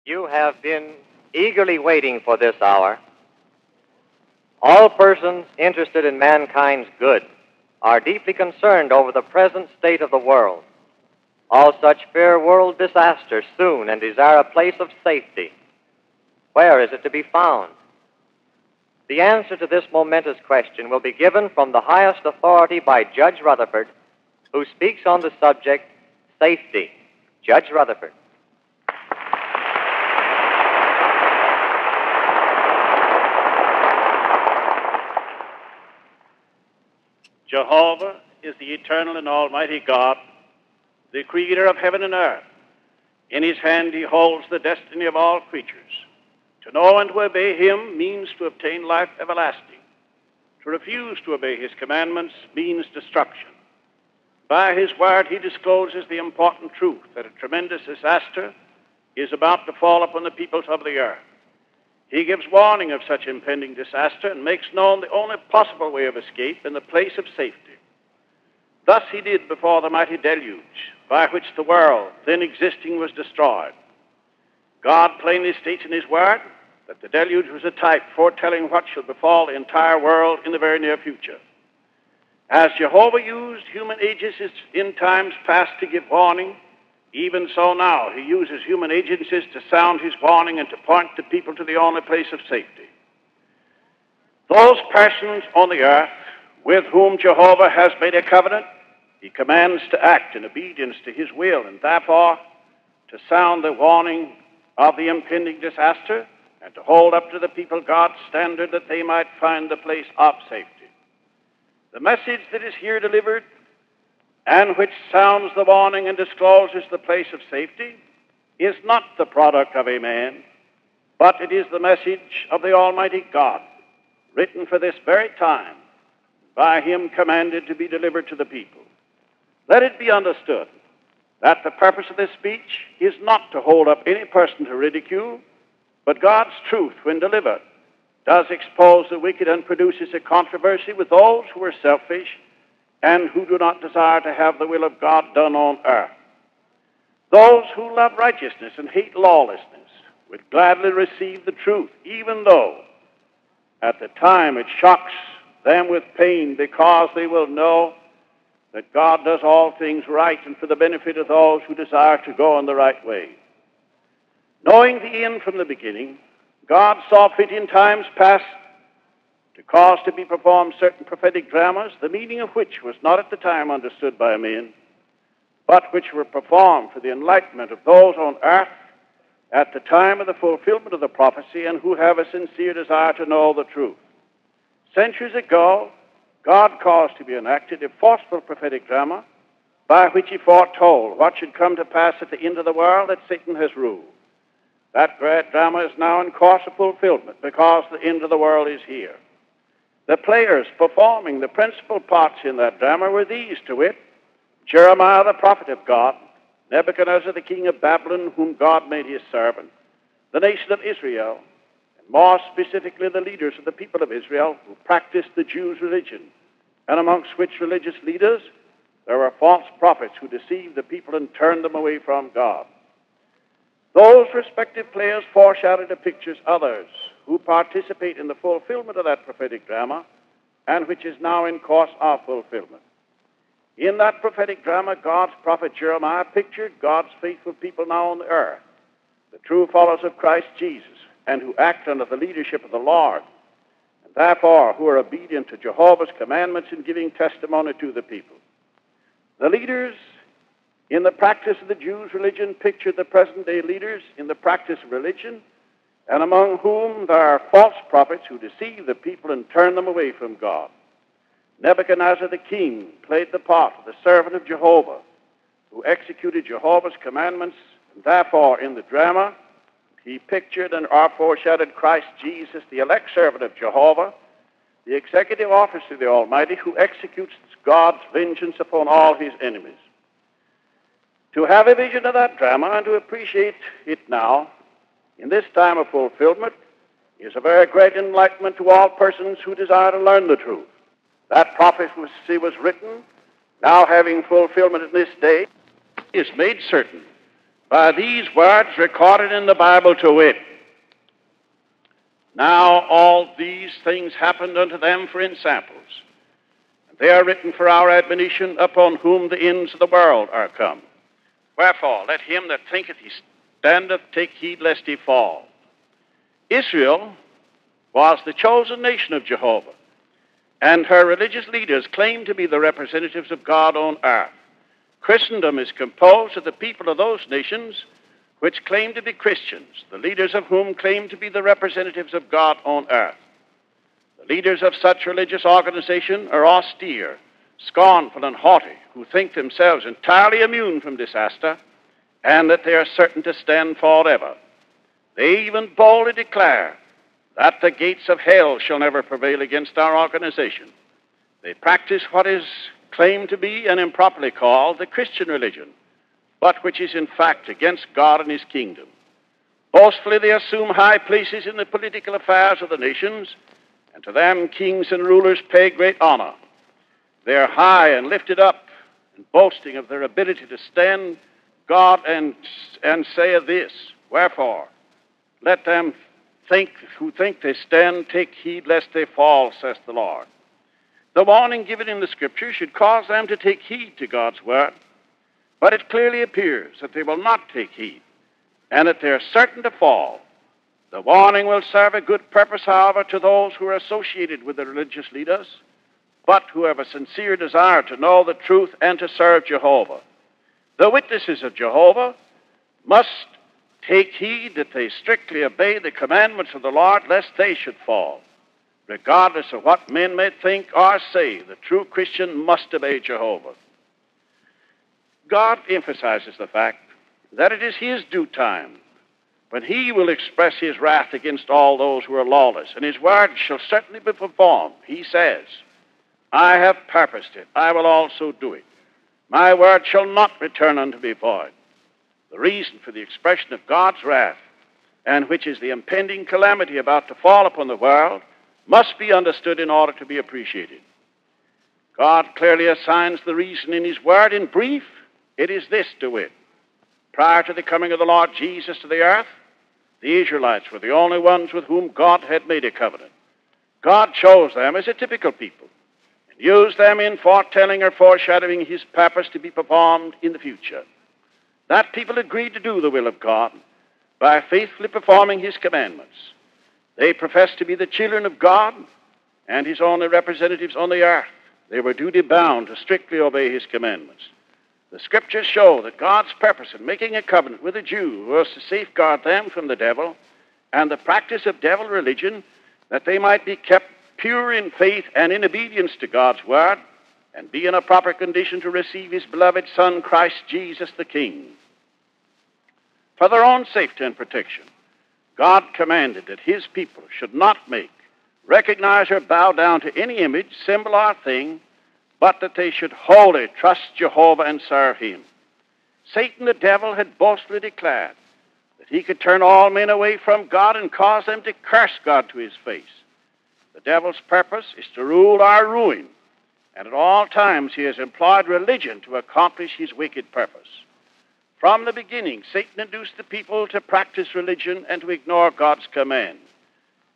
You have been eagerly waiting for this hour. All persons interested in mankind's good are deeply concerned over the present state of the world. All such fear world disasters soon and desire a place of safety. Where is it to be found? The answer to this momentous question will be given from the highest authority by Judge Rutherford, who speaks on the subject, safety. Judge Rutherford. Jehovah is the eternal and almighty God, the creator of heaven and earth. In his hand he holds the destiny of all creatures. To know and to obey him means to obtain life everlasting. To refuse to obey his commandments means destruction. By his word he discloses the important truth that a tremendous disaster is about to fall upon the peoples of the earth. He gives warning of such impending disaster and makes known the only possible way of escape and the place of safety. Thus he did before the mighty deluge, by which the world then existing was destroyed. God plainly states in his word that the deluge was a type foretelling what shall befall the entire world in the very near future. As Jehovah used human agencies in times past to give warning, even so now he uses human agencies to sound his warning and to point the people to the only place of safety. Those persons on the earth with whom Jehovah has made a covenant, he commands to act in obedience to his will and therefore to sound the warning of the impending disaster and to hold up to the people God's standard that they might find the place of safety. The message that is here delivered and which sounds the warning and discloses the place of safety is not the product of a man, but it is the message of the Almighty God, written for this very time, by him commanded to be delivered to the people. Let it be understood that the purpose of this speech is not to hold up any person to ridicule, but God's truth, when delivered, does expose the wicked and produces a controversy with those who are selfish and who do not desire to have the will of God done on earth. Those who love righteousness and hate lawlessness would gladly receive the truth, even though at the time it shocks them with pain, because they will know that God does all things right and for the benefit of those who desire to go in the right way. Knowing the end from the beginning, God saw fit in times past to cause to be performed certain prophetic dramas, the meaning of which was not at the time understood by men, but which were performed for the enlightenment of those on earth at the time of the fulfillment of the prophecy and who have a sincere desire to know the truth. Centuries ago, God caused to be enacted a forceful prophetic drama by which he foretold what should come to pass at the end of the world that Satan has ruled. That great drama is now in course of fulfillment because the end of the world is here. The players performing the principal parts in that drama were these, to wit, Jeremiah the prophet of God, Nebuchadnezzar the king of Babylon, whom God made his servant, the nation of Israel, and more specifically the leaders of the people of Israel who practiced the Jews' religion, and amongst which religious leaders there were false prophets who deceived the people and turned them away from God. Those respective players foreshadowed the pictures others who participate in the fulfillment of that prophetic drama and which is now in course of fulfillment. In that prophetic drama, God's prophet Jeremiah pictured God's faithful people now on the earth, the true followers of Christ Jesus, and who act under the leadership of the Lord, and therefore who are obedient to Jehovah's commandments in giving testimony to the people. The leaders in the practice of the Jews' religion pictured the present-day leaders in the practice of religion, and among whom there are false prophets who deceive the people and turn them away from God. Nebuchadnezzar the king played the part of the servant of Jehovah, who executed Jehovah's commandments, and therefore in the drama he pictured and foreshadowed Christ Jesus, the elect servant of Jehovah, the executive officer of the Almighty, who executes God's vengeance upon all his enemies. To have a vision of that drama and to appreciate it now, in this time of fulfillment, is a very great enlightenment to all persons who desire to learn the truth. That prophecy was written, now having fulfillment in this day, is made certain by these words recorded in the Bible, to wit, now all these things happened unto them for ensamples, and they are written for our admonition, upon whom the ends of the world are come. Wherefore, let him that thinketh he standeth take heed lest he fall. Israel was the chosen nation of Jehovah, and her religious leaders claimed to be the representatives of God on earth. Christendom is composed of the people of those nations which claim to be Christians, the leaders of whom claim to be the representatives of God on earth. The leaders of such religious organization are austere, scornful, and haughty, who think themselves entirely immune from disaster, and that they are certain to stand forever. They even boldly declare that the gates of hell shall never prevail against our organization. They practice what is claimed to be and improperly called the Christian religion, but which is in fact against God and his kingdom. Boastfully they assume high places in the political affairs of the nations, and to them kings and rulers pay great honor. They are high and lifted up, and boasting of their ability to stand God and say this, wherefore, let them who think they stand take heed lest they fall, says the Lord. The warning given in the Scripture should cause them to take heed to God's word, but it clearly appears that they will not take heed, and that they are certain to fall. The warning will serve a good purpose, however, to those who are associated with the religious leaders, but who have a sincere desire to know the truth and to serve Jehovah. The witnesses of Jehovah must take heed that they strictly obey the commandments of the Lord, lest they should fall. Regardless of what men may think or say, the true Christian must obey Jehovah. God emphasizes the fact that it is his due time when he will express his wrath against all those who are lawless, and his word shall certainly be performed. He says, I have purposed it, I will also do it. My word shall not return unto me void. The reason for the expression of God's wrath, and which is the impending calamity about to fall upon the world, must be understood in order to be appreciated. God clearly assigns the reason in his word. In brief, it is this, to wit, prior to the coming of the Lord Jesus to the earth, the Israelites were the only ones with whom God had made a covenant. God chose them as a typical people and used them in foretelling or foreshadowing his purpose to be performed in the future. That people agreed to do the will of God by faithfully performing his commandments. They professed to be the children of God and his only representatives on the earth. They were duty bound to strictly obey his commandments. The Scriptures show that God's purpose in making a covenant with a Jew was to safeguard them from the devil and the practice of devil religion, that they might be kept pure in faith and in obedience to God's word, and be in a proper condition to receive his beloved Son, Christ Jesus the King. For their own safety and protection, God commanded that his people should not make, recognize, or bow down to any image, symbol, or thing, but that they should wholly trust Jehovah and serve him. Satan, the devil, had boastfully declared that he could turn all men away from God and cause them to curse God to his face. The devil's purpose is to rule our ruin, and at all times he has employed religion to accomplish his wicked purpose. From the beginning, Satan induced the people to practice religion and to ignore God's command,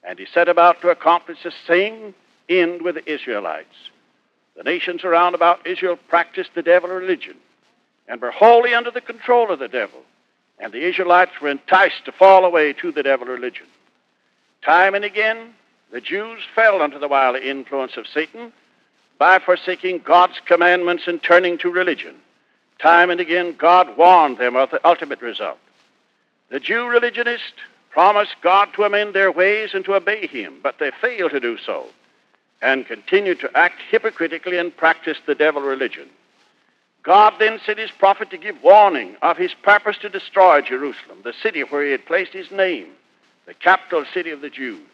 and he set about to accomplish the same end with the Israelites. The nations around about Israel practiced the devil religion and were wholly under the control of the devil, and the Israelites were enticed to fall away to the devil religion. Time and again, the Jews fell under the wily influence of Satan by forsaking God's commandments and turning to religion. Time and again, God warned them of the ultimate result. The Jew religionists promised God to amend their ways and to obey him, but they failed to do so and continued to act hypocritically and practice the devil religion. God then sent his prophet to give warning of his purpose to destroy Jerusalem, the city where he had placed his name, the capital city of the Jews.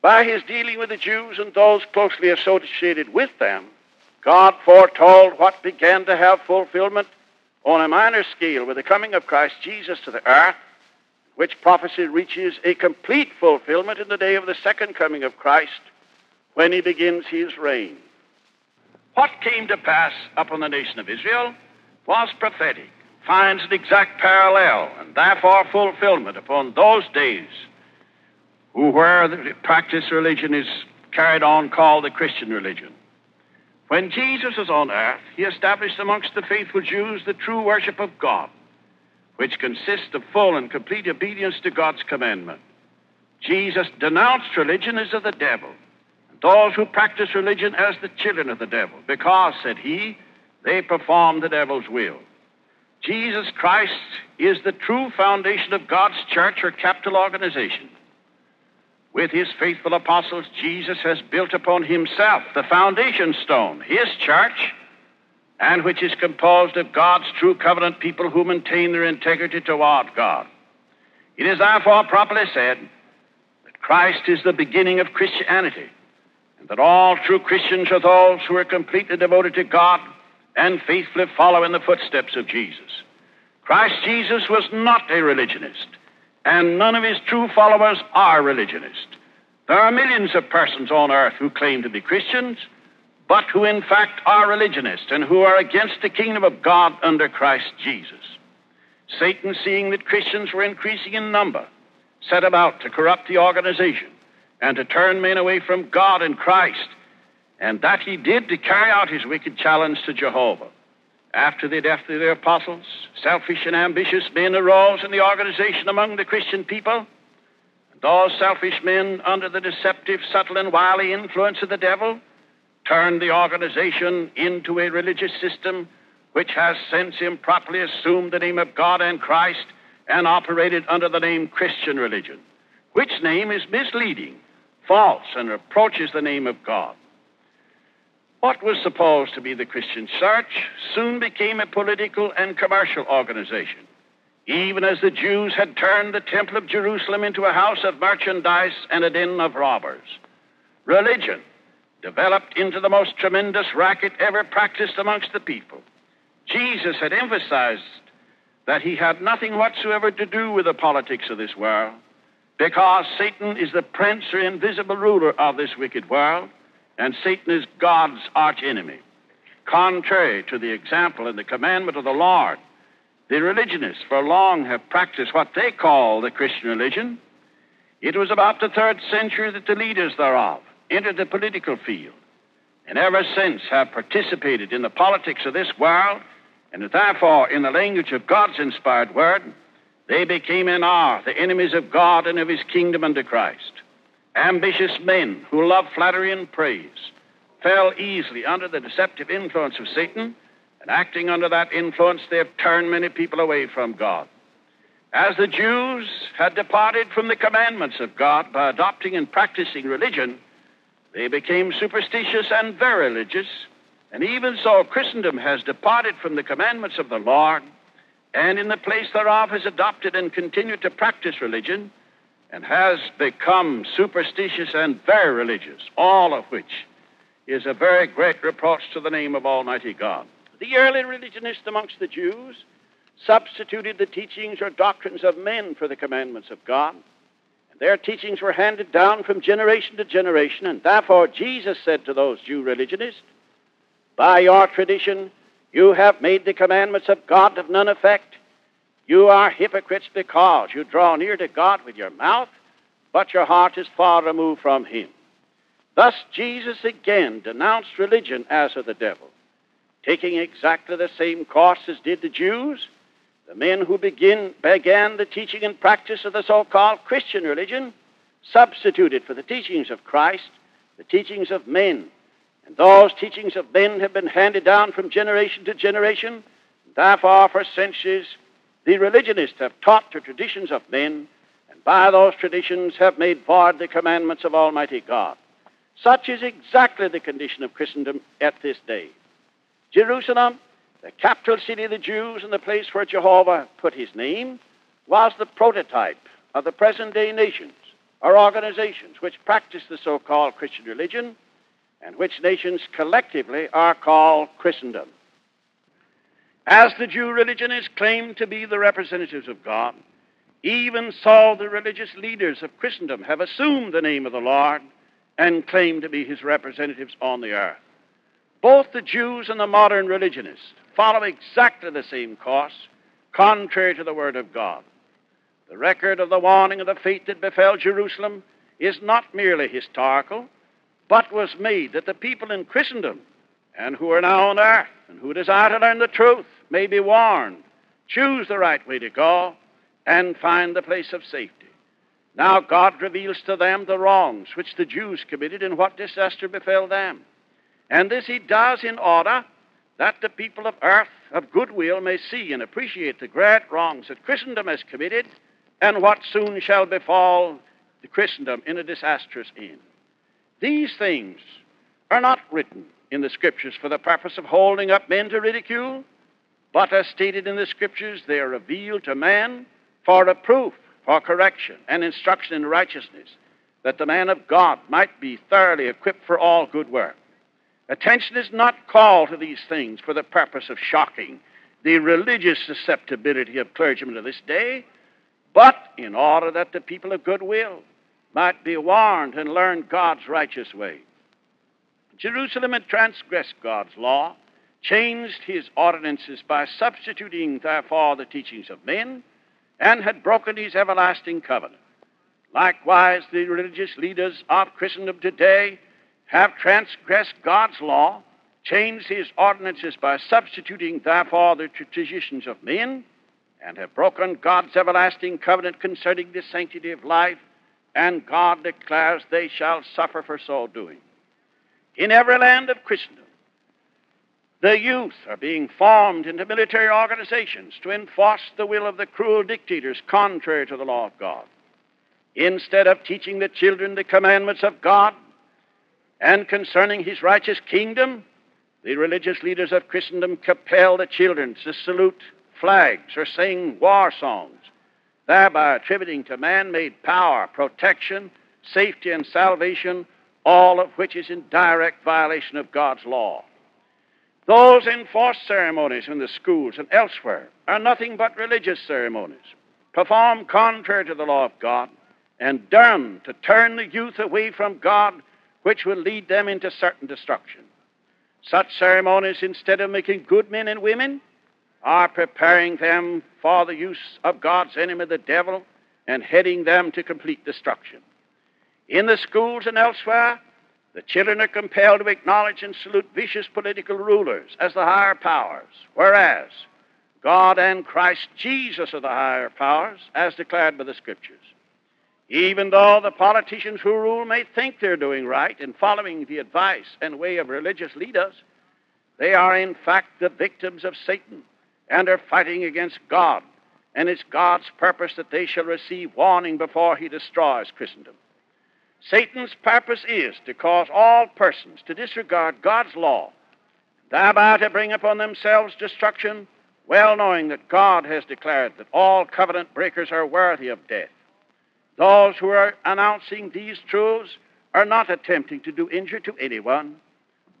By his dealing with the Jews and those closely associated with them, God foretold what began to have fulfillment on a minor scale with the coming of Christ Jesus to the earth, which prophecy reaches a complete fulfillment in the day of the second coming of Christ, when he begins his reign. What came to pass upon the nation of Israel was prophetic, finds an exact parallel and therefore fulfillment upon those days where the practice religion is carried on called the Christian religion. When Jesus was on earth, he established amongst the faithful Jews the true worship of God, which consists of full and complete obedience to God's commandment. Jesus denounced religion as of the devil, and those who practice religion as the children of the devil, because, said he, they perform the devil's will. Jesus Christ is the true foundation of God's church or capital organization. With his faithful apostles, Jesus has built upon himself the foundation stone, his church, and which is composed of God's true covenant people who maintain their integrity toward God. It is therefore properly said that Christ is the beginning of Christianity, and that all true Christians are those who are completely devoted to God and faithfully follow in the footsteps of Jesus. Christ Jesus was not a religionist, and none of his true followers are religionists. There are millions of persons on earth who claim to be Christians, but who in fact are religionists and who are against the kingdom of God under Christ Jesus. Satan, seeing that Christians were increasing in number, set about to corrupt the organization and to turn men away from God and Christ, and that he did to carry out his wicked challenge to Jehovah. After the death of the apostles, selfish and ambitious men arose in the organization among the Christian people. And those selfish men, under the deceptive, subtle, and wily influence of the devil, turned the organization into a religious system which has since improperly assumed the name of God and Christ and operated under the name Christian religion, which name is misleading, false, and reproaches the name of God. What was supposed to be the Christian church soon became a political and commercial organization, even as the Jews had turned the Temple of Jerusalem into a house of merchandise and a den of robbers. Religion developed into the most tremendous racket ever practiced amongst the people. Jesus had emphasized that he had nothing whatsoever to do with the politics of this world, because Satan is the prince or invisible ruler of this wicked world, and Satan is God's archenemy. Contrary to the example and the commandment of the Lord, the religionists for long have practiced what they call the Christian religion. It was about the 3rd century that the leaders thereof entered the political field, and ever since have participated in the politics of this world, and therefore, in the language of God's inspired word, they became and are the enemies of God and of his kingdom under Christ. Ambitious men who love flattery and praise fell easily under the deceptive influence of Satan, and acting under that influence, they have turned many people away from God. As the Jews had departed from the commandments of God by adopting and practicing religion, they became superstitious and very religious, and even so Christendom has departed from the commandments of the Lord, and in the place thereof has adopted and continued to practice religion, and has become superstitious and very religious, all of which is a very great reproach to the name of Almighty God. The early religionists amongst the Jews substituted the teachings or doctrines of men for the commandments of God, and their teachings were handed down from generation to generation, and therefore Jesus said to those Jew religionists, "By your tradition you have made the commandments of God of none effect. You are hypocrites because you draw near to God with your mouth, but your heart is far removed from him." Thus Jesus again denounced religion as of the devil, taking exactly the same course as did the Jews. The men who began the teaching and practice of the so-called Christian religion substituted for the teachings of Christ the teachings of men, and those teachings of men have been handed down from generation to generation. Therefore, for centuries, the religionists have taught the traditions of men, and by those traditions have made void the commandments of Almighty God. Such is exactly the condition of Christendom at this day. Jerusalem, the capital city of the Jews and the place where Jehovah put his name, was the prototype of the present-day nations or organizations which practice the so-called Christian religion, and which nations collectively are called Christendom. As the Jew religionists claim to be the representatives of God, even so the religious leaders of Christendom have assumed the name of the Lord and claim to be his representatives on the earth. Both the Jews and the modern religionists follow exactly the same course, contrary to the Word of God. The record of the warning of the fate that befell Jerusalem is not merely historical, but was made that the people in Christendom, and who are now on earth, and who desire to learn the truth, may be warned, choose the right way to go, and find the place of safety. Now God reveals to them the wrongs which the Jews committed and what disaster befell them. And this he does in order that the people of earth of goodwill may see and appreciate the great wrongs that Christendom has committed and what soon shall befall the Christendom in a disastrous end. These things are not written in the Scriptures for the purpose of holding up men to ridicule, but as stated in the Scriptures, they are revealed to man for reproof, for correction, and instruction in righteousness, that the man of God might be thoroughly equipped for all good work. Attention is not called to these things for the purpose of shocking the religious susceptibility of clergymen of this day, but in order that the people of goodwill might be warned and learn God's righteous way. Jerusalem had transgressed God's law, changed his ordinances by substituting therefore the teachings of men, and had broken his everlasting covenant. Likewise, the religious leaders of Christendom today have transgressed God's law, changed his ordinances by substituting therefore the traditions of men, and have broken God's everlasting covenant concerning the sanctity of life, and God declares they shall suffer for so doing. In every land of Christendom, the youth are being formed into military organizations to enforce the will of the cruel dictators contrary to the law of God. Instead of teaching the children the commandments of God and concerning his righteous kingdom, the religious leaders of Christendom compel the children to salute flags or sing war songs, thereby attributing to man-made power, protection, safety, and salvation, all of which is in direct violation of God's law. Those enforced ceremonies in the schools and elsewhere are nothing but religious ceremonies, performed contrary to the law of God, and done to turn the youth away from God, which will lead them into certain destruction. Such ceremonies, instead of making good men and women, are preparing them for the use of God's enemy, the devil, and heading them to complete destruction. In the schools and elsewhere, the children are compelled to acknowledge and salute vicious political rulers as the higher powers, whereas God and Christ Jesus are the higher powers, as declared by the Scriptures. Even though the politicians who rule may think they're doing right in following the advice and way of religious leaders, they are in fact the victims of Satan and are fighting against God, and it's God's purpose that they shall receive warning before he destroys Christendom. Satan's purpose is to cause all persons to disregard God's law, thereby to bring upon themselves destruction, well knowing that God has declared that all covenant breakers are worthy of death. Those who are announcing these truths are not attempting to do injury to anyone,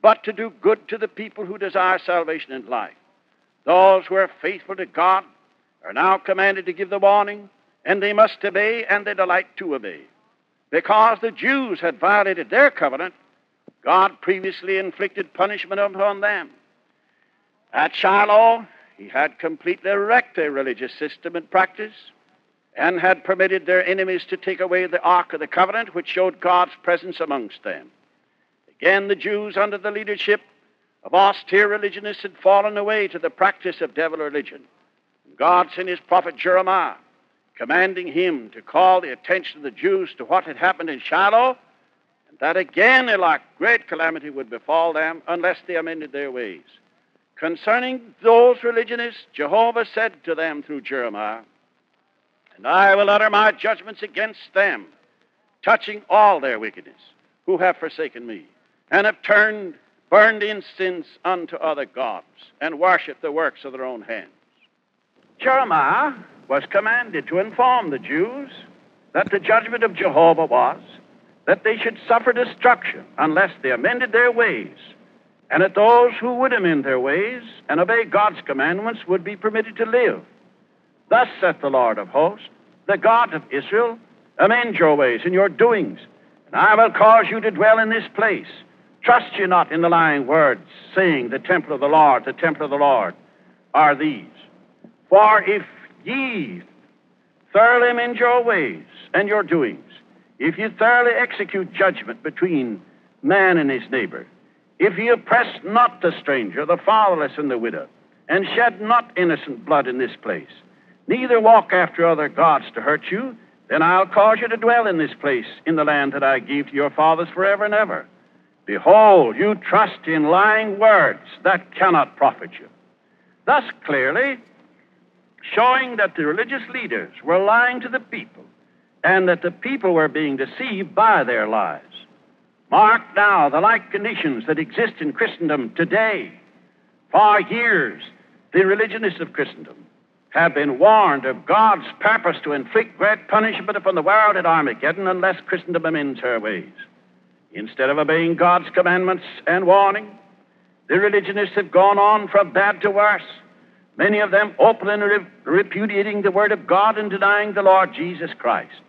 but to do good to the people who desire salvation and life. Those who are faithful to God are now commanded to give the warning, and they must obey, and they delight to obey. Because the Jews had violated their covenant, God previously inflicted punishment upon them. At Shiloh, he had completely wrecked their religious system and practice, and had permitted their enemies to take away the Ark of the Covenant, which showed God's presence amongst them. Again, the Jews, under the leadership of austere religionists, had fallen away to the practice of devil religion. God sent his prophet Jeremiah, commanding him to call the attention of the Jews to what had happened in Shiloh, and that again a like great calamity would befall them unless they amended their ways. Concerning those religionists, Jehovah said to them through Jeremiah, "And I will utter my judgments against them, touching all their wickedness, who have forsaken me, and have burned incense unto other gods, and worshipped the works of their own hands." Jeremiah was commanded to inform the Jews that the judgment of Jehovah was that they should suffer destruction unless they amended their ways, and that those who would amend their ways and obey God's commandments would be permitted to live. Thus saith the Lord of hosts, the God of Israel, amend your ways and your doings, and I will cause you to dwell in this place. Trust ye not in the lying words, saying, the temple of the Lord are these. For if ye thoroughly amend your ways and your doings, if you thoroughly execute judgment between man and his neighbor, if ye oppress not the stranger, the fatherless, and the widow, and shed not innocent blood in this place, neither walk after other gods to hurt you, then I'll cause you to dwell in this place, in the land that I gave to your fathers forever and ever. Behold, you trust in lying words that cannot profit you. Thus clearly showing that the religious leaders were lying to the people, and that the people were being deceived by their lies. Mark now the like conditions that exist in Christendom today. For years, the religionists of Christendom have been warned of God's purpose to inflict great punishment upon the world at Armageddon unless Christendom amends her ways. Instead of obeying God's commandments and warning, the religionists have gone on from bad to worse, many of them openly repudiating the Word of God and denying the Lord Jesus Christ.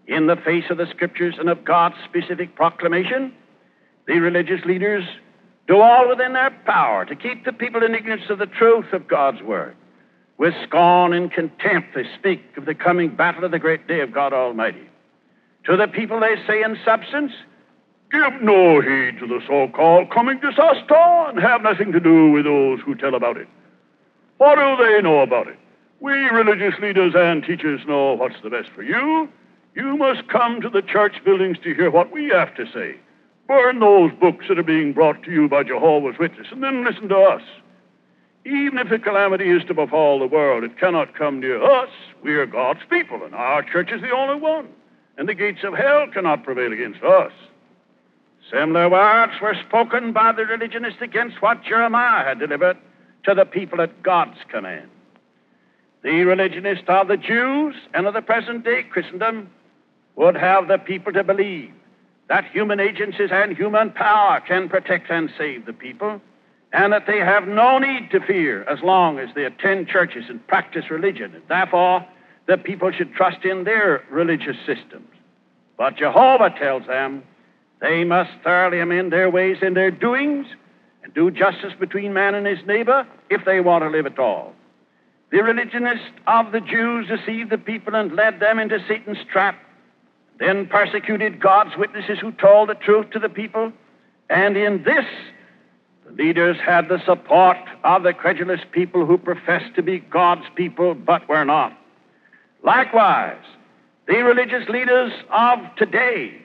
In the face of the Scriptures and of God's specific proclamation, the religious leaders do all within their power to keep the people in ignorance of the truth of God's Word. With scorn and contempt, they speak of the coming battle of the great day of God Almighty. To the people they say in substance, give no heed to the so-called coming disaster and have nothing to do with those who tell about it. What do they know about it? We religious leaders and teachers know what's the best for you. You must come to the church buildings to hear what we have to say. Burn those books that are being brought to you by Jehovah's Witnesses, and then listen to us. Even if a calamity is to befall the world, it cannot come near us. We are God's people, and our church is the only one, and the gates of hell cannot prevail against us. Similar words were spoken by the religionists against what Jeremiah had delivered to the people at God's command. The religionists of the Jews and of the present-day Christendom would have the people to believe that human agencies and human power can protect and save the people, and that they have no need to fear as long as they attend churches and practice religion, and therefore the people should trust in their religious systems. But Jehovah tells them they must thoroughly amend their ways and their doings and do justice between man and his neighbor if they want to live at all. The religionists of the Jews deceived the people and led them into Satan's trap, then persecuted God's witnesses who told the truth to the people, and in this the leaders had the support of the credulous people who professed to be God's people but were not. Likewise, the religious leaders of today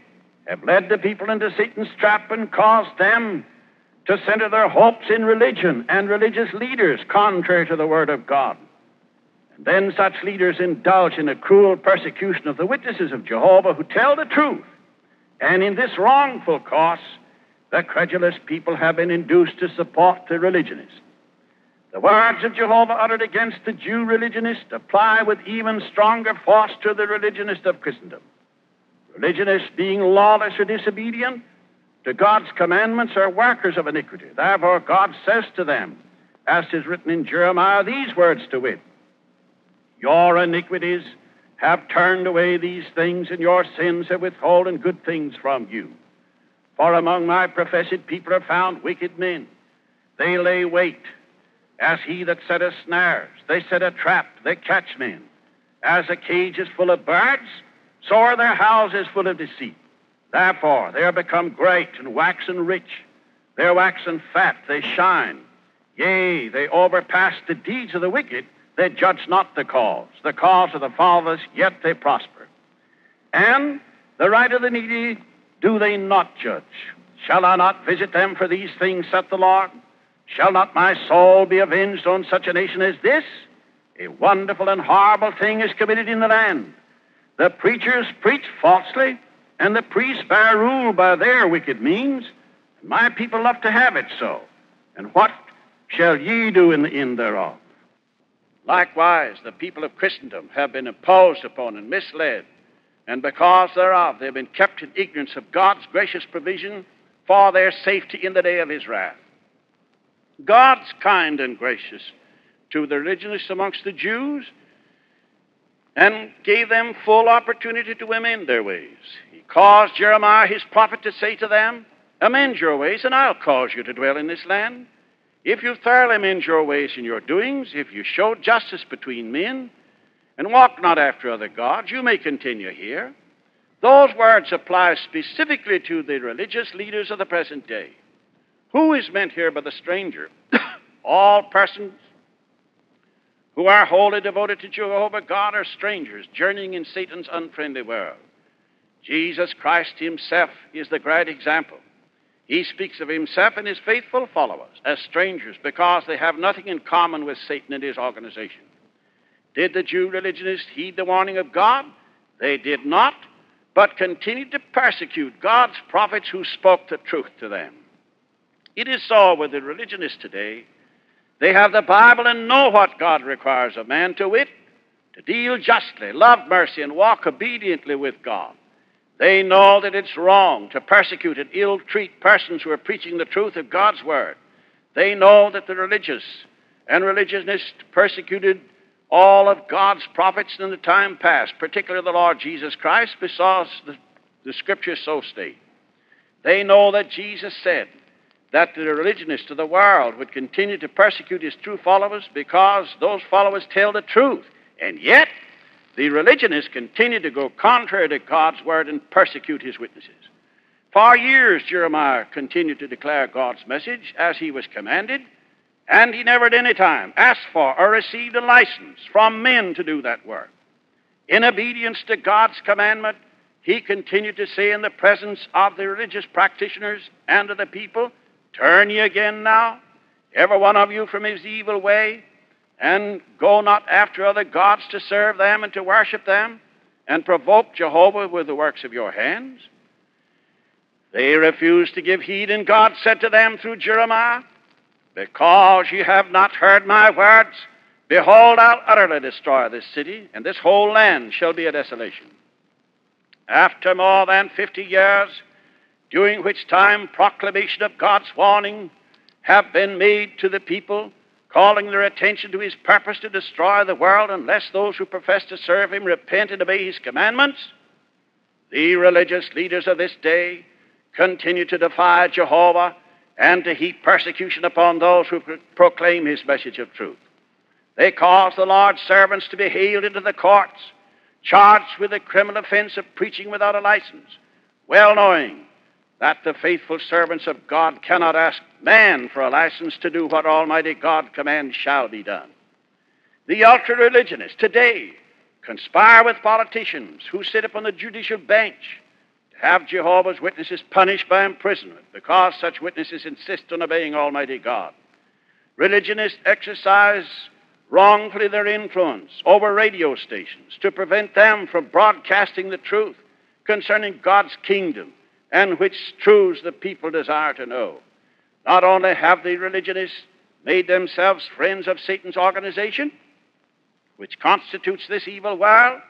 have led the people into Satan's trap and caused them to center their hopes in religion and religious leaders contrary to the Word of God. And then such leaders indulge in a cruel persecution of the witnesses of Jehovah who tell the truth. And in this wrongful course, the credulous people have been induced to support the religionists. The words of Jehovah uttered against the Jew religionist apply with even stronger force to the religionists of Christendom. Religionists, being lawless or disobedient to God's commandments, are workers of iniquity. Therefore, God says to them, as is written in Jeremiah, these words to wit, your iniquities have turned away these things, and your sins have withholden good things from you. For among my professed people are found wicked men. They lay wait, as he that setteth snares. They set a trap, they catch men. As a cage is full of birds, so are their houses full of deceit. Therefore, they are become great and waxen rich. They are waxen fat, they shine. Yea, they overpass the deeds of the wicked. They judge not the cause of the fatherless, yet they prosper. And the right of the needy do they not judge? Shall I not visit them for these things, saith the Lord? Shall not my soul be avenged on such a nation as this? A wonderful and horrible thing is committed in the land. The preachers preach falsely, and the priests bear rule by their wicked means. And my people love to have it so. And what shall ye do in the end thereof? Likewise, the people of Christendom have been imposed upon and misled, and because thereof they have been kept in ignorance of God's gracious provision for their safety in the day of his wrath. God's kind and gracious to the religionists amongst the Jews, and gave them full opportunity to amend their ways. He caused Jeremiah his prophet to say to them, amend your ways, and I'll cause you to dwell in this land. if you thoroughly mend your ways and your doings, if you show justice between men, and walk not after other gods, you may continue here. Those words apply specifically to the religious leaders of the present day. Who is meant here by the stranger? All persons who are wholly devoted to Jehovah God are strangers, journeying in Satan's unfriendly world. Jesus Christ himself is the great example. He speaks of himself and his faithful followers as strangers because they have nothing in common with Satan and his organization. Did the Jew religionists heed the warning of God? They did not, but continued to persecute God's prophets who spoke the truth to them. It is so with the religionists today. They have the Bible and know what God requires of man, to wit, to deal justly, love mercy, and walk obediently with God. They know that it's wrong to persecute and ill-treat persons who are preaching the truth of God's Word. They know that the religious and religionists persecuted all of God's prophets in the time past, particularly the Lord Jesus Christ, because the Scriptures so state. They know that Jesus said that the religionists of the world would continue to persecute his true followers because those followers tell the truth. And yet, the religionists continue to go contrary to God's word and persecute his witnesses. For years, Jeremiah continued to declare God's message as he was commanded, and he never at any time asked for or received a license from men to do that work. In obedience to God's commandment, he continued to say in the presence of the religious practitioners and of the people, "Turn ye again now, every one of you from his evil way, and go not after other gods to serve them and to worship them, and provoke Jehovah with the works of your hands." They refused to give heed, and God said to them through Jeremiah, "Because ye have not heard my words, behold, I'll utterly destroy this city, and this whole land shall be a desolation." After more than 50 years, during which time proclamation of God's warning have been made to the people, calling their attention to his purpose to destroy the world unless those who profess to serve him repent and obey his commandments, the religious leaders of this day continue to defy Jehovah and to heap persecution upon those who proclaim his message of truth. They cause the Lord's servants to be haled into the courts, charged with the criminal offense of preaching without a license, well knowing that the faithful servants of God cannot ask man for a license to do what Almighty God commands shall be done. The ultra-religionists today conspire with politicians who sit upon the judicial bench to have Jehovah's Witnesses punished by imprisonment because such witnesses insist on obeying Almighty God. Religionists exercise wrongfully their influence over radio stations to prevent them from broadcasting the truth concerning God's kingdom and which truths the people desire to know. Not only have the religionists made themselves friends of Satan's organization, which constitutes this evil world,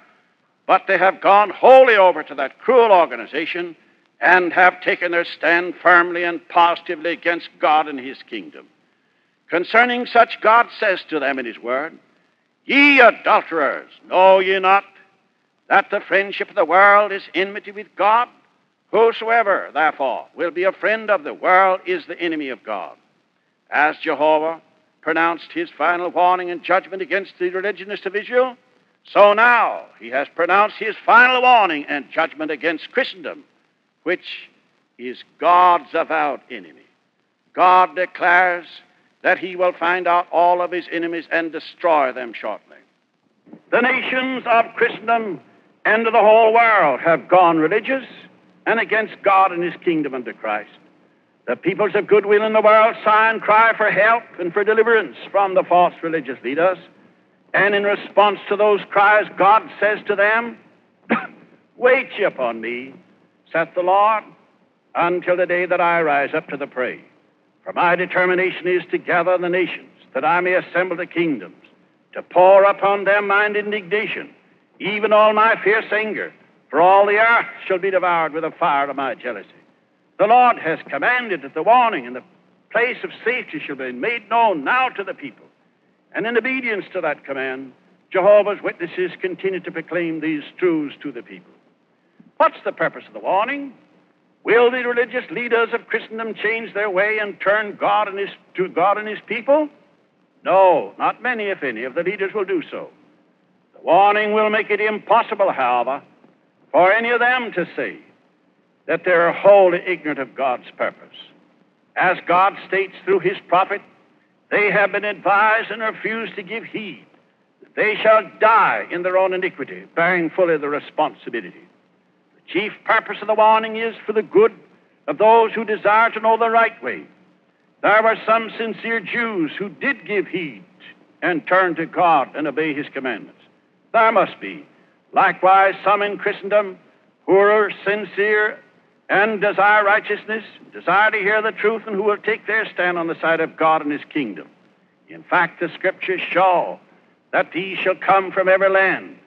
but they have gone wholly over to that cruel organization and have taken their stand firmly and positively against God and his kingdom. Concerning such, God says to them in his word, "Ye adulterers, know ye not that the friendship of the world is enmity with God? Whosoever, therefore, will be a friend of the world is the enemy of God." As Jehovah pronounced his final warning and judgment against the religionists of Israel, so now he has pronounced his final warning and judgment against Christendom, which is God's avowed enemy. God declares that he will find out all of his enemies and destroy them shortly. The nations of Christendom and of the whole world have gone religious and against God and his kingdom under Christ. The peoples of goodwill in the world sigh and cry for help and for deliverance from the false religious leaders. And in response to those cries, God says to them, "Wait ye upon me, saith the Lord, until the day that I rise up to the prey. For my determination is to gather the nations, that I may assemble the kingdoms, to pour upon them mine indignation, even all my fierce anger, for all the earth shall be devoured with the fire of my jealousy." The Lord has commanded that the warning and the place of safety shall be made known now to the people. And in obedience to that command, Jehovah's Witnesses continue to proclaim these truths to the people. What's the purpose of the warning? Will the religious leaders of Christendom change their way and turn to God and His people? No, not many, if any, of the leaders will do so. The warning will make it impossible, however, for any of them to say that they're wholly ignorant of God's purpose. As God states through His prophet, they have been advised and refused to give heed. They shall die in their own iniquity, bearing fully the responsibility. The chief purpose of the warning is for the good of those who desire to know the right way. There were some sincere Jews who did give heed and turn to God and obey His commandments. There must be, likewise, some in Christendom who are sincere and desire righteousness, desire to hear the truth, and who will take their stand on the side of God and His kingdom. In fact, the Scriptures show that these shall come from every land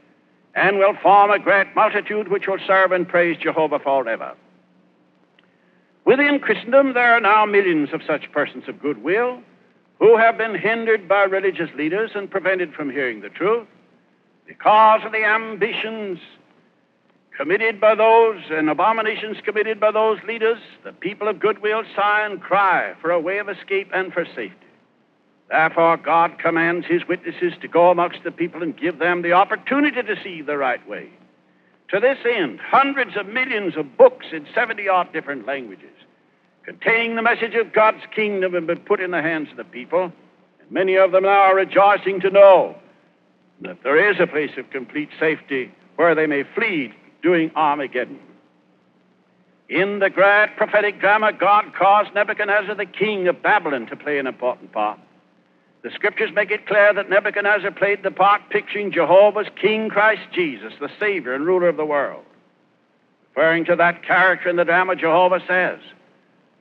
and will form a great multitude which will serve and praise Jehovah forever. Within Christendom, there are now millions of such persons of goodwill who have been hindered by religious leaders and prevented from hearing the truth because of the ambitions committed by those and abominations committed by those leaders. The people of goodwill sigh and cry for a way of escape and for safety. Therefore, God commands His witnesses to go amongst the people and give them the opportunity to see the right way. To this end, hundreds of millions of books in 70-odd different languages containing the message of God's kingdom have been put in the hands of the people, and many of them now are rejoicing to know that there is a place of complete safety where they may flee during Armageddon. In the great prophetic drama, God caused Nebuchadnezzar, the king of Babylon, to play an important part. The Scriptures make it clear that Nebuchadnezzar played the part picturing Jehovah's King Christ Jesus, the Savior and ruler of the world. Referring to that character in the drama, Jehovah says,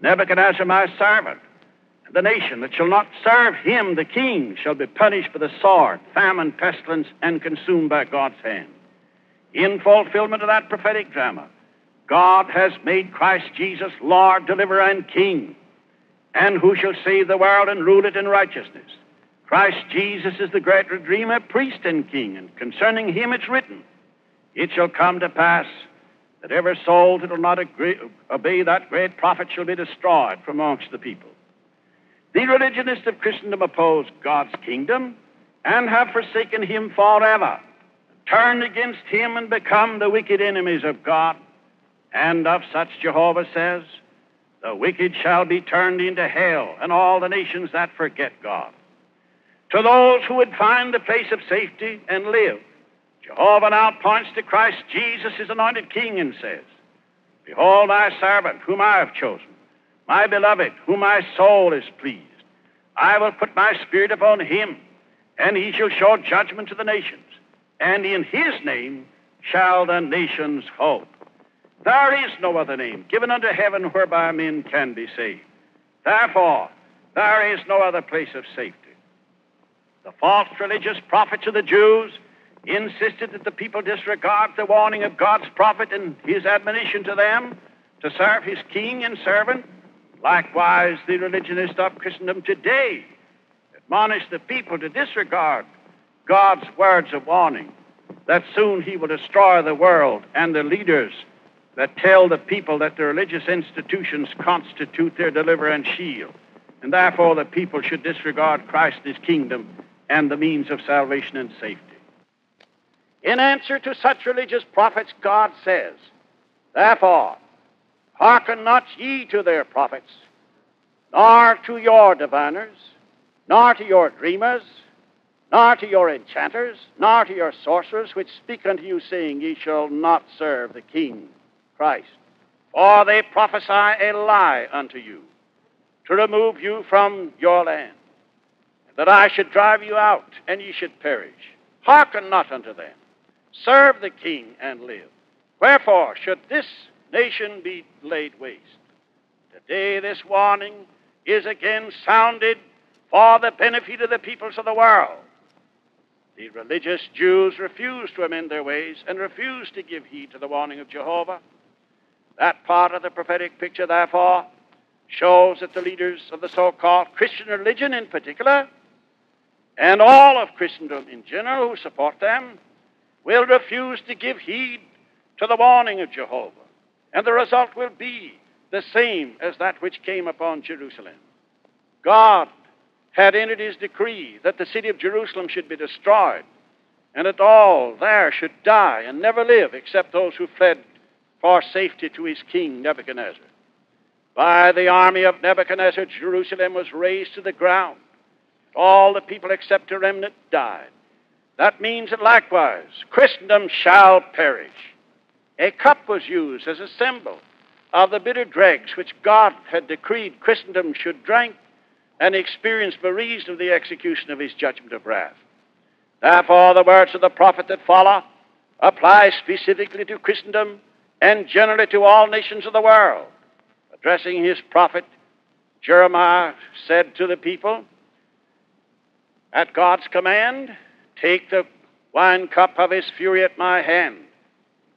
Nebuchadnezzar, my servant, and the nation that shall not serve him, the king, shall be punished by the sword, famine, pestilence, and consumed by God's hand. In fulfillment of that prophetic drama, God has made Christ Jesus Lord, Deliverer, and King, and who shall save the world and rule it in righteousness. Christ Jesus is the great Redeemer, priest, and King, and concerning Him it's written, it shall come to pass that every soul that will not obey that great prophet shall be destroyed from amongst the people. The religionists of Christendom oppose God's kingdom and have forsaken Him forever, turned against Him and become the wicked enemies of God. And of such Jehovah says, the wicked shall be turned into hell, and all the nations that forget God. To those who would find a place of safety and live, Jehovah now points to Christ Jesus, His anointed King, and says, behold my servant, whom I have chosen, my beloved, whom my soul is pleased. I will put my spirit upon him, and he shall show judgment to the nations, and in his name shall the nations hope. There is no other name given under heaven whereby men can be saved. Therefore, there is no other place of safety. The false religious prophets of the Jews insisted that the people disregard the warning of God's prophet and his admonition to them to serve his king and servant. Likewise, the religionists of Christendom today admonish the people to disregard God's words of warning that soon He will destroy the world, and the leaders that tell the people that the religious institutions constitute their deliverer and shield, and therefore the people should disregard Christ and His kingdom and the means of salvation and safety. In answer to such religious prophets, God says, therefore, hearken not ye to their prophets, nor to your diviners, nor to your dreamers, nor to your enchanters, nor to your sorcerers, which speak unto you, saying, ye shall not serve the King, Christ. For they prophesy a lie unto you, to remove you from your land, that I should drive you out, and ye should perish. Hearken not unto them. Serve the King and live. Wherefore should this nation be laid waste? Today this warning is again sounded for the benefit of the peoples of the world. The religious Jews refuse to amend their ways and refuse to give heed to the warning of Jehovah. That part of the prophetic picture, therefore, shows that the leaders of the so-called Christian religion in particular, and all of Christendom in general who support them, will refuse to give heed to the warning of Jehovah. And the result will be the same as that which came upon Jerusalem. God had entered his decree that the city of Jerusalem should be destroyed, and that all there should die and never live except those who fled for safety to his king Nebuchadnezzar. By the army of Nebuchadnezzar, Jerusalem was razed to the ground. All the people except a remnant died. That means that likewise Christendom shall perish. A cup was used as a symbol of the bitter dregs which God had decreed Christendom should drink and experience by reason of the execution of his judgment of wrath. Therefore, the words of the prophet that follow apply specifically to Christendom and generally to all nations of the world. Addressing his prophet, Jeremiah said to the people, at God's command, take the wine cup of his fury at my hand,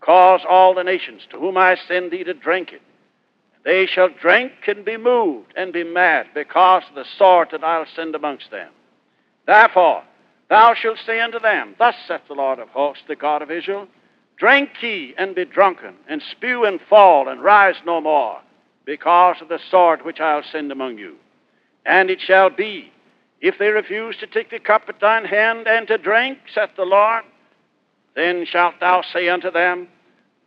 cause all the nations to whom I send thee to drink it. They shall drink and be moved and be mad because of the sword that I'll send amongst them. Therefore, thou shalt say unto them, thus saith the Lord of hosts, the God of Israel, drink ye and be drunken, and spew and fall, and rise no more, because of the sword which I'll send among you. And it shall be, if they refuse to take the cup at thine hand and to drink, saith the Lord, then shalt thou say unto them,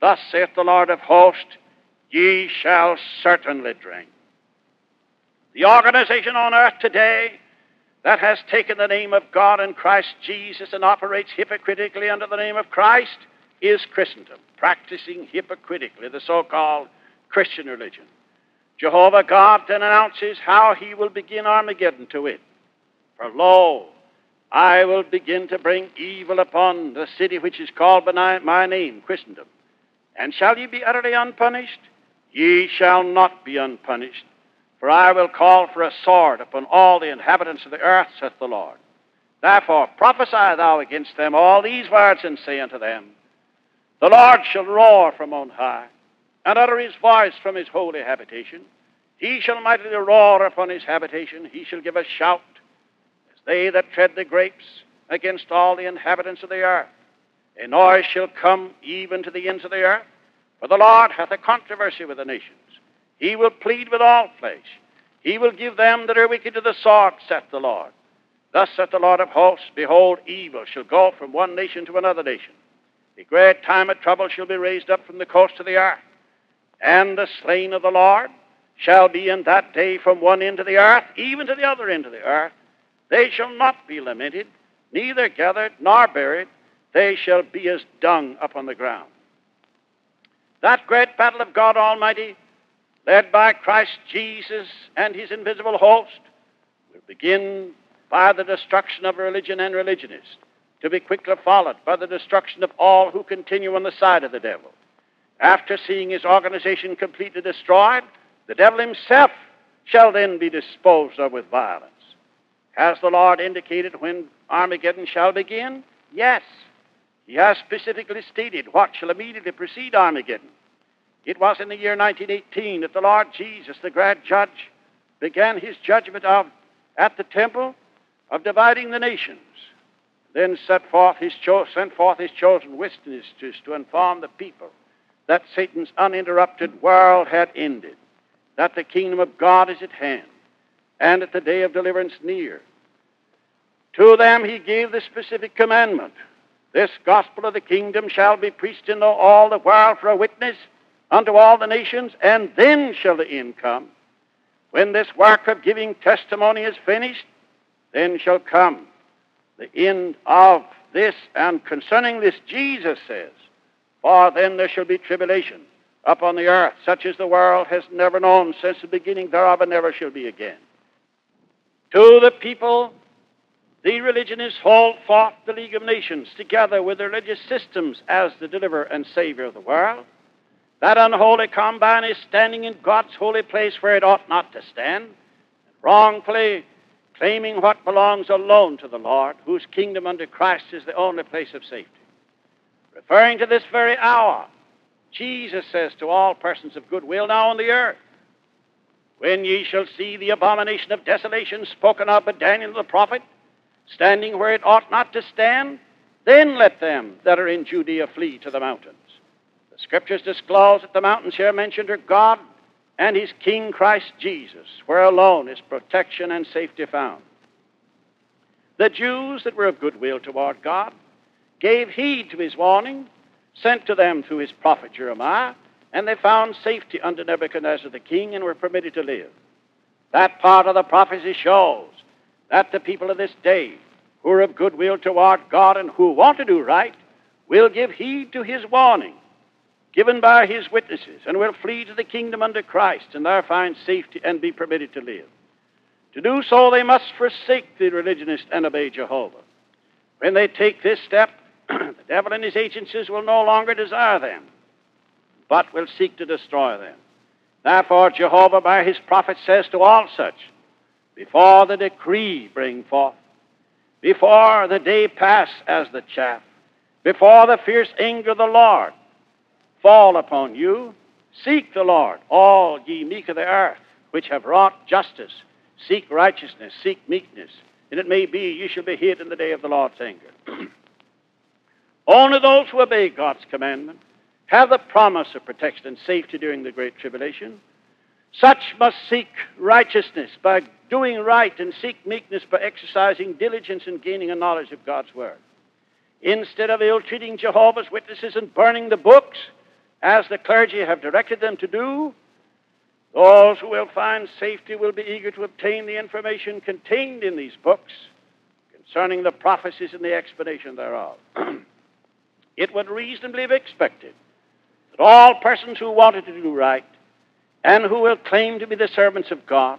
thus saith the Lord of hosts, ye shall certainly drink. The organization on earth today that has taken the name of God and Christ Jesus and operates hypocritically under the name of Christ is Christendom, practicing hypocritically the so-called Christian religion. Jehovah God then announces how he will begin Armageddon to it. For lo, I will begin to bring evil upon the city which is called by my name, Christendom. And shall ye be utterly unpunished? Ye shall not be unpunished, for I will call for a sword upon all the inhabitants of the earth, saith the Lord. Therefore prophesy thou against them all these words, and say unto them, the Lord shall roar from on high, and utter his voice from his holy habitation. He shall mightily roar upon his habitation. He shall give a shout, as they that tread the grapes, against all the inhabitants of the earth. A noise shall come even to the ends of the earth, for the Lord hath a controversy with the nations. He will plead with all flesh. He will give them that are wicked to the sword, saith the Lord. Thus saith the Lord of hosts, behold, evil shall go from one nation to another nation. A great time of trouble shall be raised up from the coast of the earth. And the slain of the Lord shall be in that day from one end of the earth, even to the other end of the earth. They shall not be lamented, neither gathered nor buried. They shall be as dung upon the ground. That great battle of God Almighty, led by Christ Jesus and his invisible host, will begin by the destruction of religion and religionists, to be quickly followed by the destruction of all who continue on the side of the devil. After seeing his organization completely destroyed, the devil himself shall then be disposed of with violence. Has the Lord indicated when Armageddon shall begin? Yes. He has specifically stated what shall immediately precede Armageddon. It was in the year 1918 that the Lord Jesus, the great judge, began his judgment at the temple of dividing the nations, then sent forth his chosen witnesses to inform the people that Satan's uninterrupted world had ended, that the kingdom of God is at hand, and that the day of deliverance near. To them he gave the specific commandment, this gospel of the kingdom shall be preached in all the world for a witness unto all the nations, and then shall the end come. When this work of giving testimony is finished, then shall come the end of this. And concerning this Jesus says, for then there shall be tribulation upon the earth, such as the world has never known since the beginning thereof, and never shall be again. To the people, the religionists hold forth the League of Nations together with the religious systems as the deliverer and savior of the world. That unholy combine is standing in God's holy place where it ought not to stand, and wrongfully claiming what belongs alone to the Lord, whose kingdom under Christ is the only place of safety. Referring to this very hour, Jesus says to all persons of goodwill now on the earth, when ye shall see the abomination of desolation spoken of by Daniel the prophet, standing where it ought not to stand, then let them that are in Judea flee to the mountains. The Scriptures disclose that the mountains here mentioned are God and his King Christ Jesus, where alone is protection and safety found. The Jews that were of good will toward God gave heed to his warning, sent to them through his prophet Jeremiah, and they found safety under Nebuchadnezzar the king and were permitted to live. That part of the prophecy shows that the people of this day, who are of good will toward God and who want to do right, will give heed to his warning given by his witnesses, and will flee to the kingdom under Christ, and there find safety and be permitted to live. To do so, they must forsake the religionist and obey Jehovah. When they take this step, the devil and his agencies will no longer desire them, but will seek to destroy them. Therefore, Jehovah by his prophet says to all such, before the decree bring forth, before the day pass as the chaff, before the fierce anger of the Lord fall upon you, seek the Lord, all ye meek of the earth, which have wrought justice. Seek righteousness, seek meekness, and it may be you shall be hid in the day of the Lord's anger. Only those who obey God's commandment have the promise of protection and safety during the great tribulation. Such must seek righteousness by doing right, and seek meekness by exercising diligence in gaining a knowledge of God's word. Instead of ill-treating Jehovah's Witnesses and burning the books, as the clergy have directed them to do, those who will find safety will be eager to obtain the information contained in these books concerning the prophecies and the explanation thereof. It would reasonably be expected that all persons who wanted to do right and who will claim to be the servants of God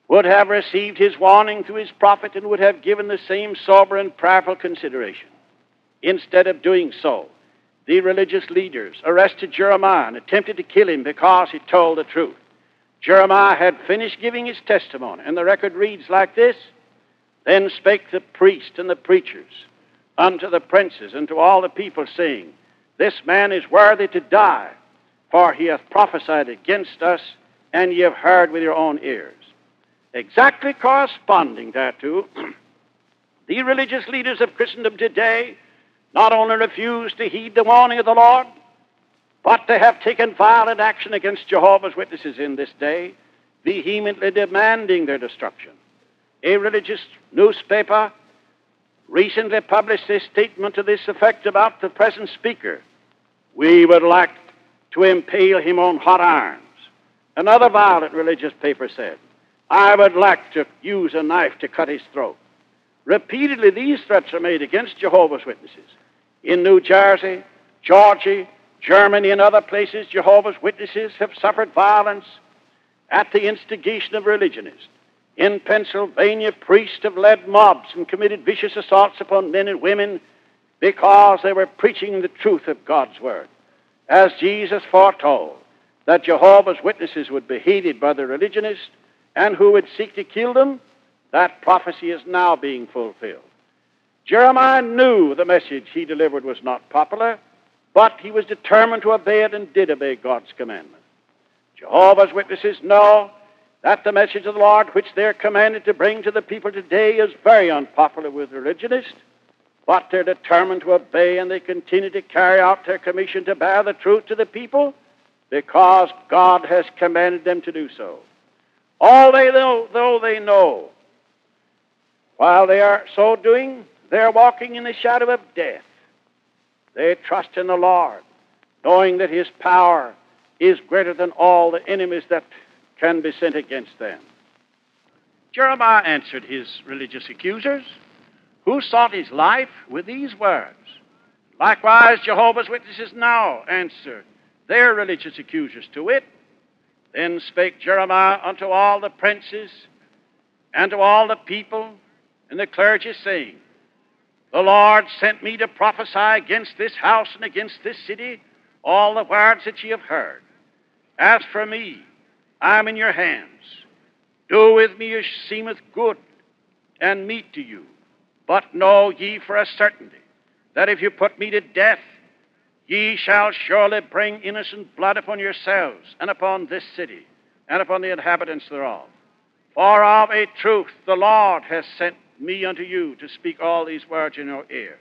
would have received his warning through his prophet and would have given the same sober and prayerful consideration. Instead of doing so, the religious leaders arrested Jeremiah and attempted to kill him because he told the truth. Jeremiah had finished giving his testimony, and the record reads like this: Then spake the priest and the preachers unto the princes and to all the people, saying, This man is worthy to die, for he hath prophesied against us, and ye have heard with your own ears. Exactly corresponding thereto, the religious leaders of Christendom today not only refuse to heed the warning of the Lord, but they have taken violent action against Jehovah's Witnesses in this day, vehemently demanding their destruction. A religious newspaper recently published a statement to this effect about the present speaker: We would like to impale him on hot irons. Another violent religious paper said, I would like to use a knife to cut his throat. Repeatedly, these threats are made against Jehovah's Witnesses. In New Jersey, Georgia, Germany, and other places, Jehovah's Witnesses have suffered violence at the instigation of religionists. In Pennsylvania, priests have led mobs and committed vicious assaults upon men and women because they were preaching the truth of God's Word. As Jesus foretold that Jehovah's Witnesses would be hated by the religionists and who would seek to kill them, that prophecy is now being fulfilled. Jeremiah knew the message he delivered was not popular, but he was determined to obey it and did obey God's commandment. Jehovah's Witnesses know that the message of the Lord which they're commanded to bring to the people today is very unpopular with religionists, but they're determined to obey, and they continue to carry out their commission to bear the truth to the people because God has commanded them to do so. Though they know, while they are so doing, they're walking in the shadow of death. They trust in the Lord, knowing that his power is greater than all the enemies that can be sent against them. Jeremiah answered his religious accusers, who sought his life, with these words. Likewise, Jehovah's Witnesses now answer their religious accusers to wit. Then spake Jeremiah unto all the princes and to all the people and the clergy, saying, The Lord sent me to prophesy against this house and against this city all the words that ye have heard. As for me, I am in your hands. Do with me as seemeth good and meet to you. But know ye for a certainty that if you put me to death, ye shall surely bring innocent blood upon yourselves and upon this city and upon the inhabitants thereof. For of a truth the Lord has sent me unto you to speak all these words in your ears.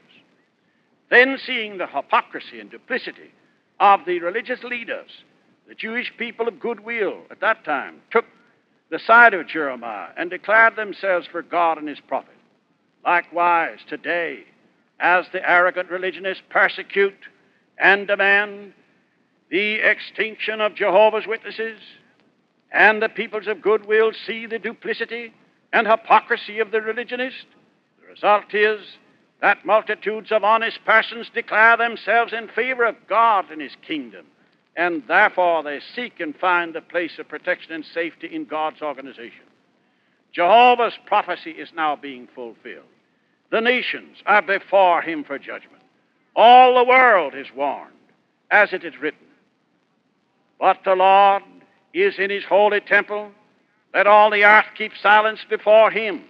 Then, seeing the hypocrisy and duplicity of the religious leaders, The Jewish people of goodwill at that time took the side of Jeremiah and declared themselves for God and his prophet. Likewise, today, as the arrogant religionists persecute and demand the extinction of Jehovah's Witnesses, and the peoples of goodwill see the duplicity and hypocrisy of the religionist, the result is that multitudes of honest persons declare themselves in favor of God and his kingdom, and therefore they seek and find the place of protection and safety in God's organization. Jehovah's prophecy is now being fulfilled. The nations are before him for judgment. All the world is warned, as it is written. But the Lord is in his holy temple. Let all the earth keep silence before him.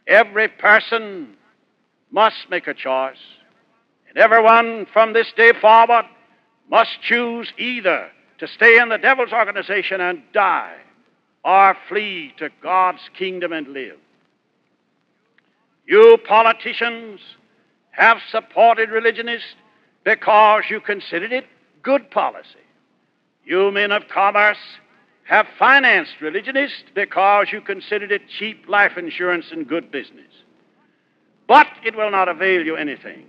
Every person must make a choice, and everyone from this day forward must choose either to stay in the devil's organization and die, or flee to God's kingdom and live. You politicians have supported religionists because you considered it good policy. You men of commerce have financed religionists because you considered it cheap life insurance and good business. But it will not avail you anything.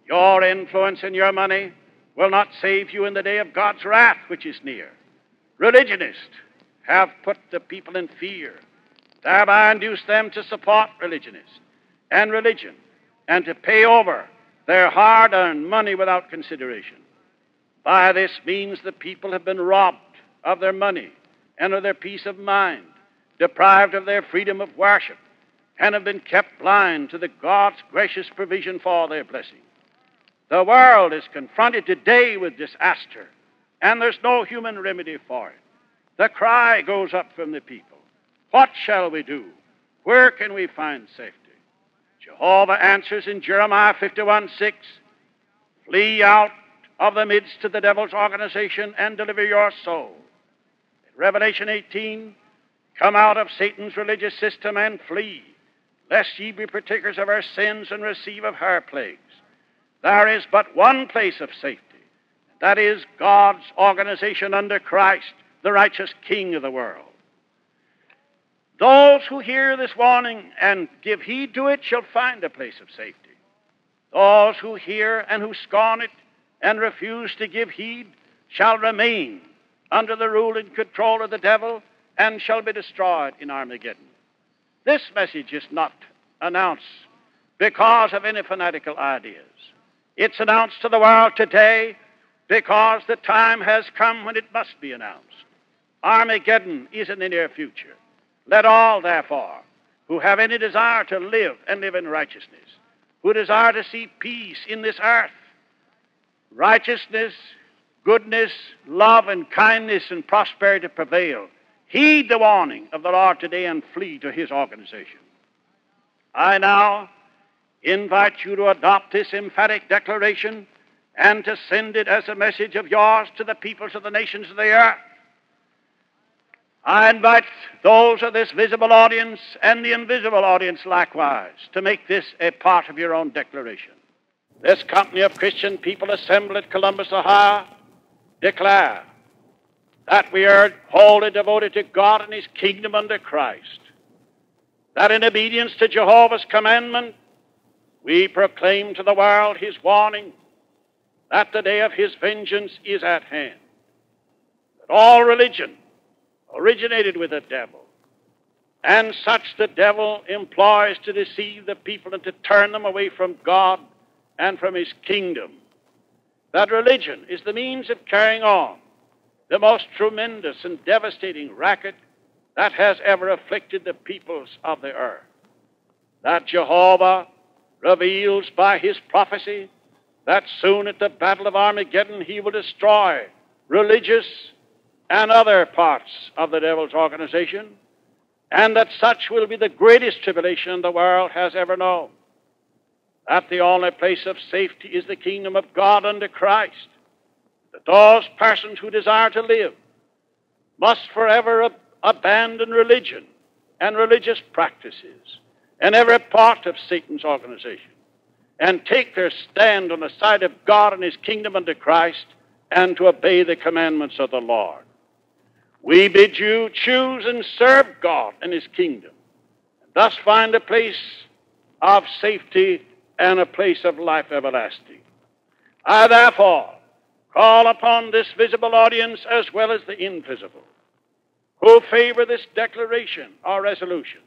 Your influence and your money will not save you in the day of God's wrath, which is near. Religionists have put the people in fear, thereby induced them to support religionists and religion, and to pay over their hard-earned money without consideration. By this means the people have been robbed of their money and of their peace of mind, deprived of their freedom of worship, and have been kept blind to the God's gracious provision for their blessing. The world is confronted today with disaster, and there's no human remedy for it. The cry goes up from the people, what shall we do? Where can we find safety? Jehovah answers in Jeremiah 51:6, flee out of the midst of the devil's organization and deliver your soul. In Revelation 18, come out of Satan's religious system and flee, lest ye be partakers of her sins and receive of her plagues. There is but one place of safety, and that is God's organization under Christ, the righteous King of the world. Those who hear this warning and give heed to it shall find a place of safety. Those who hear and who scorn it and refuse to give heed shall remain under the rule and control of the devil and shall be destroyed in Armageddon. This message is not announced because of any fanatical ideas. It's announced to the world today because the time has come when it must be announced. Armageddon is in the near future. Let all, therefore, who have any desire to live and live in righteousness, who desire to see peace in this earth, righteousness, goodness, love, and kindness and prosperity prevail, heed the warning of the Lord today and flee to his organization. I now invite you to adopt this emphatic declaration and to send it as a message of yours to the peoples of the nations of the earth. I invite those of this visible audience and the invisible audience likewise to make this a part of your own declaration. This company of Christian people assembled at Columbus, Ohio, declare that we are wholly devoted to God and his kingdom under Christ, that in obedience to Jehovah's commandment, we proclaim to the world his warning that the day of his vengeance is at hand, that all religion originated with the devil, and such the devil employs to deceive the people and to turn them away from God and from his kingdom. That religion is the means of carrying on the most tremendous and devastating racket that has ever afflicted the peoples of the earth. That Jehovah reveals by his prophecy that soon at the Battle of Armageddon he will destroy religious and other parts of the devil's organization, and that such will be the greatest tribulation the world has ever known. That the only place of safety is the kingdom of God under Christ. That those persons who desire to live must forever abandon religion and religious practices and every part of Satan's organization and take their stand on the side of God and his kingdom under Christ and to obey the commandments of the Lord. We bid you choose and serve God and his kingdom, and thus find a place of safety and a place of life everlasting. I therefore call upon this visible audience as well as the invisible, who favor this declaration or resolution,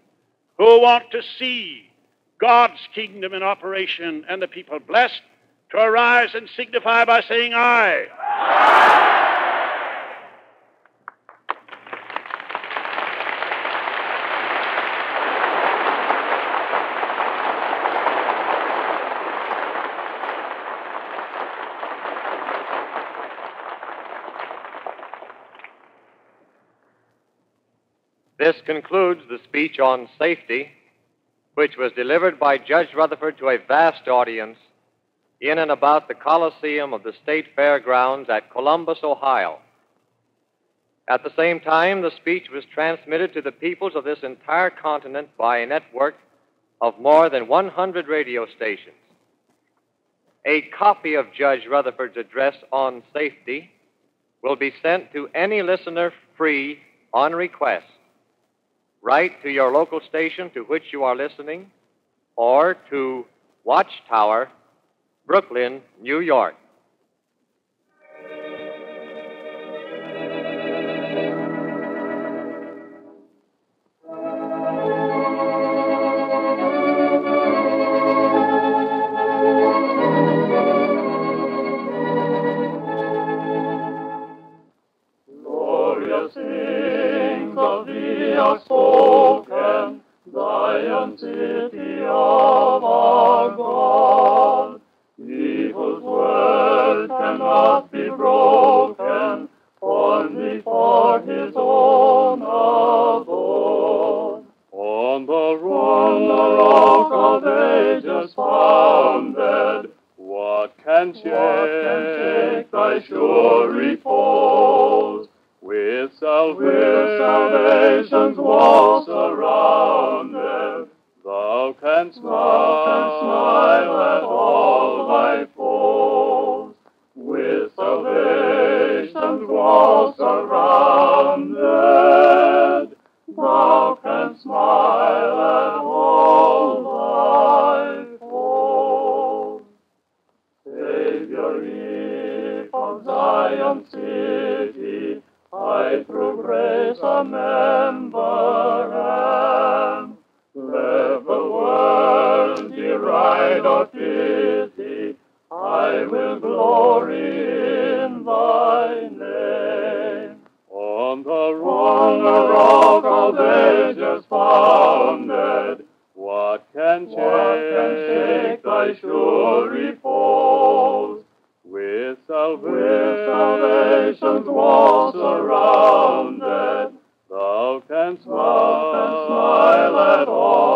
who want to see God's kingdom in operation and the people blessed, to arise and signify by saying aye. This concludes the speech on safety, which was delivered by Judge Rutherford to a vast audience in and about the Coliseum of the State Fairgrounds at Columbus, Ohio. At the same time, the speech was transmitted to the peoples of this entire continent by a network of more than 100 radio stations. A copy of Judge Rutherford's address on safety will be sent to any listener free on request. Write to your local station to which you are listening, or to Watchtower, Brooklyn, New York. Glorious things of thee are spoken, Zion, city of our God. People's word cannot be broken, born before his own abode. On the rock of ages founded, what can shake thy sure repose? With salvation's walls surrounded, thou canst smile at all thy foes. With salvation's walls surrounded, thou canst smile at all thy foes. Savior, if of Zion city I through grace a member am, let the world deride or pity, I will glory in thy name. On the rock of ages founded, what can shake thy sure repose? With salvation's walls surrounded, thou canst smile at all